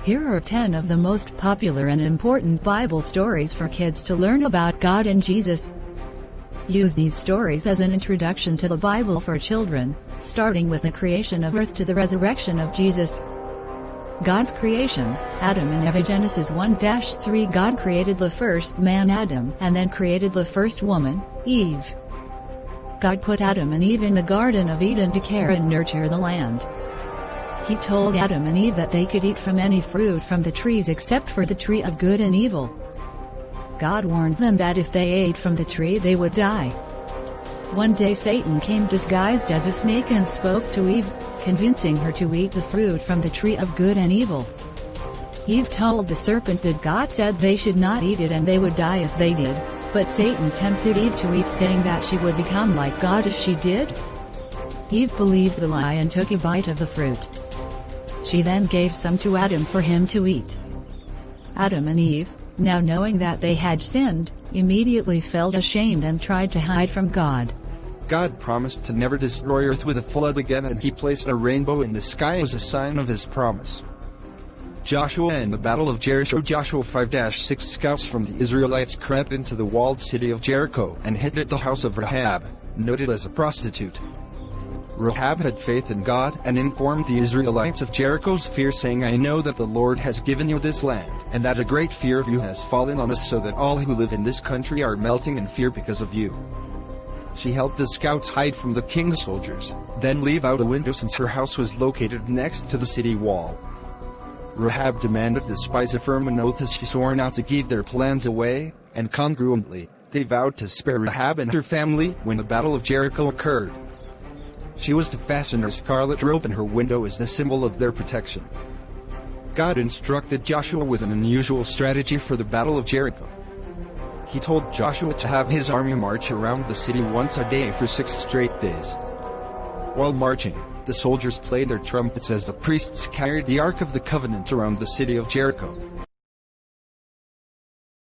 Here are 10 of the most popular and important Bible stories for kids to learn about God and Jesus. Use these stories as an introduction to the Bible for children, starting with the creation of earth to the resurrection of Jesus. God's creation, Adam and Eve. Genesis 1-3. God created the first man Adam and then created the first woman, Eve. God put Adam and Eve in the Garden of Eden to care and nurture the land. He told Adam and Eve that they could eat from any fruit from the trees except for the tree of good and evil. God warned them that if they ate from the tree they would die. One day Satan came disguised as a snake and spoke to Eve, convincing her to eat the fruit from the tree of good and evil. Eve told the serpent that God said they should not eat it and they would die if they did, but Satan tempted Eve to eat, saying that she would become like God if she did. Eve believed the lie and took a bite of the fruit. She then gave some to Adam for him to eat. Adam and Eve, now knowing that they had sinned, immediately felt ashamed and tried to hide from God. God promised to never destroy earth with a flood again, and he placed a rainbow in the sky as a sign of his promise. Joshua and the Battle of Jericho. Joshua 5-6. Scouts from the Israelites crept into the walled city of Jericho and hid at the house of Rahab, noted as a prostitute. Rahab had faith in God and informed the Israelites of Jericho's fear, saying, "I know that the Lord has given you this land, and that a great fear of you has fallen on us, so that all who live in this country are melting in fear because of you." She helped the scouts hide from the king's soldiers, then leave out a window since her house was located next to the city wall. Rahab demanded the spies affirm an oath as she swore not to give their plans away, and congruently, they vowed to spare Rahab and her family when the Battle of Jericho occurred. She was to fasten her scarlet robe in her window as the symbol of their protection. God instructed Joshua with an unusual strategy for the Battle of Jericho. He told Joshua to have his army march around the city once a day for 6 straight days. While marching, the soldiers played their trumpets as the priests carried the Ark of the Covenant around the city of Jericho.